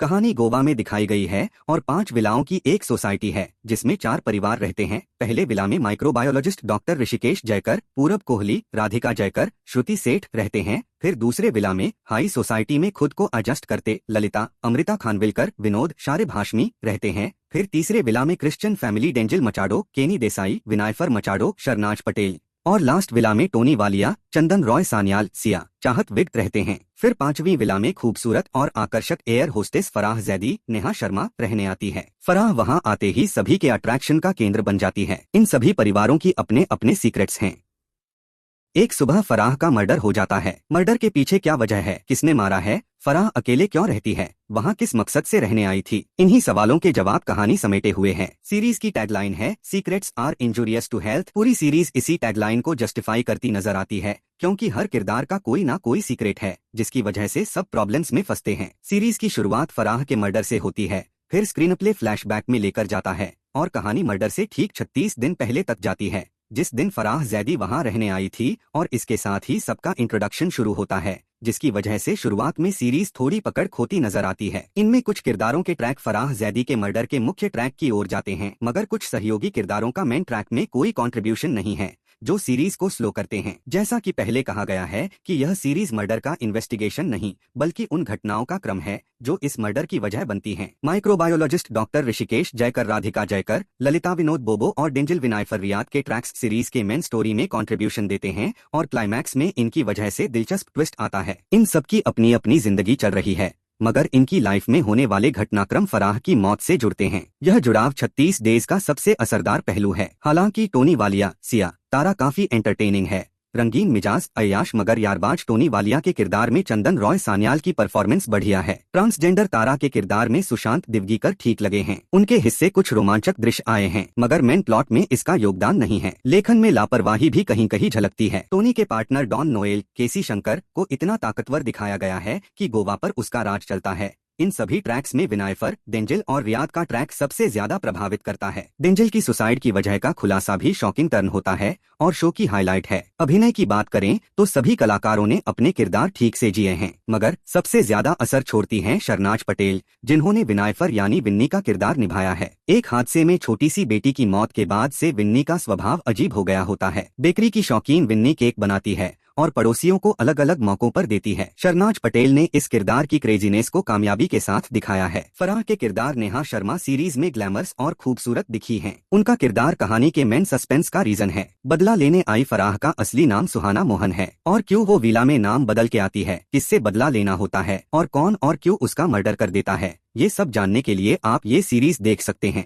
कहानी गोवा में दिखाई गई है और 5 विलाओं की एक सोसाइटी है जिसमें 4 परिवार रहते हैं। पहले विला में माइक्रोबायोलॉजिस्ट डॉक्टर ऋषिकेश जयकर, पूरब कोहली, राधिका जयकर, श्रुति सेठ रहते हैं। फिर दूसरे विला में हाई सोसाइटी में खुद को एडजस्ट करते ललिता, अमृता खानविलकर, विनोद, शारिब हाशमी रहते हैं। फिर तीसरे विला में क्रिश्चियन फैमिली डेंजल मचाडो, केनी देसाई, विनायफर मचाडो, शरनाज पटेल और लास्ट विला में टोनी वालिया, चंदन रॉय सान्याल, सिया चाहत विक्ट रहते हैं। फिर 5वीं विला में खूबसूरत और आकर्षक एयर होस्टेस फराह जैदी, नेहा शर्मा रहने आती है। फराह वहां आते ही सभी के अट्रैक्शन का केंद्र बन जाती है। इन सभी परिवारों की अपने अपने सीक्रेट्स हैं। एक सुबह फराह का मर्डर हो जाता है। मर्डर के पीछे क्या वजह है, किसने मारा है, फराह अकेले क्यों रहती है, वहाँ किस मकसद से रहने आई थी, इन्हीं सवालों के जवाब कहानी समेटे हुए हैं। सीरीज की टैगलाइन है secrets are injurious to health. पूरी सीरीज इसी टैगलाइन को जस्टिफाई करती नजर आती है, क्योंकि हर किरदार का कोई ना कोई सीक्रेट है जिसकी वजह से सब प्रॉब्लम्स में फंसते हैं। सीरीज की शुरुआत फराह के मर्डर से होती है, फिर स्क्रीन प्ले फ्लैशबैक में लेकर जाता है और कहानी मर्डर से ठीक 36 दिन पहले तक जाती है, जिस दिन फराह जैदी वहां रहने आई थी। और इसके साथ ही सबका इंट्रोडक्शन शुरू होता है, जिसकी वजह से शुरुआत में सीरीज थोड़ी पकड़ खोती नजर आती है। इनमें कुछ किरदारों के ट्रैक फराह जैदी के मर्डर के मुख्य ट्रैक की ओर जाते हैं, मगर कुछ सहयोगी किरदारों का मेन ट्रैक में कोई कंट्रीब्यूशन नहीं है, जो सीरीज को स्लो करते हैं। जैसा कि पहले कहा गया है कि यह सीरीज मर्डर का इन्वेस्टिगेशन नहीं बल्कि उन घटनाओं का क्रम है जो इस मर्डर की वजह बनती हैं। माइक्रोबायोलॉजिस्ट डॉक्टर ऋषिकेश जयकर, राधिका जयकर, ललिता, विनोद बोबो और डेंजल विनायफर रियाद के ट्रैक्स सीरीज के मेन स्टोरी में कंट्रीब्यूशन देते हैं और क्लाइमैक्स में इनकी वजह से दिलचस्प ट्विस्ट आता है। इन सबकी अपनी अपनी जिंदगी चल रही है, मगर इनकी लाइफ में होने वाले घटनाक्रम फराह की मौत से जुड़ते हैं। यह जुड़ाव 36 डेज का सबसे असरदार पहलू है। हालांकि टोनी वालिया, सिया, तारा काफी एंटरटेनिंग है, रंगीन मिजाज, अय्याश मगर यारबाज टोनी वालिया के किरदार में चंदन रॉय सान्याल की परफॉर्मेंस बढ़िया है। ट्रांसजेंडर तारा के किरदार में सुशांत दिवगीकर ठीक लगे हैं, उनके हिस्से कुछ रोमांचक दृश्य आए हैं, मगर मेन प्लॉट में इसका योगदान नहीं है। लेखन में लापरवाही भी कहीं कहीं झलकती है। टोनी के पार्टनर डॉन नोएल, केसी शंकर को इतना ताकतवर दिखाया गया है कि गोवा पर उसका राज चलता है। इन सभी ट्रैक्स में विनायफर, डेंजल और रियाद का ट्रैक सबसे ज्यादा प्रभावित करता है। डेंजल की सुसाइड की वजह का खुलासा भी शॉकिंग टर्न होता है और शो की हाईलाइट है। अभिनय की बात करें तो सभी कलाकारों ने अपने किरदार ठीक से जिए हैं, मगर सबसे ज्यादा असर छोड़ती हैं शरनाज पटेल, जिन्होंने विनायफर यानी विन्नी का किरदार निभाया है। एक हादसे में छोटी सी बेटी की मौत के बाद से विन्नी का स्वभाव अजीब हो गया होता है। बेकरी की शौकीन विन्नी केक बनाती है और पड़ोसियों को अलग अलग मौकों पर देती है। शरनाज पटेल ने इस किरदार की क्रेजीनेस को कामयाबी के साथ दिखाया है। फराह के किरदार नेहा शर्मा सीरीज में ग्लैमरस और खूबसूरत दिखी हैं। उनका किरदार कहानी के मेन सस्पेंस का रीजन है। बदला लेने आई फराह का असली नाम सुहाना मोहन है, और क्यों वो विला में नाम बदल के आती है, किससे बदला लेना होता है और कौन और क्यों उसका मर्डर कर देता है, ये सब जानने के लिए आप ये सीरीज देख सकते हैं।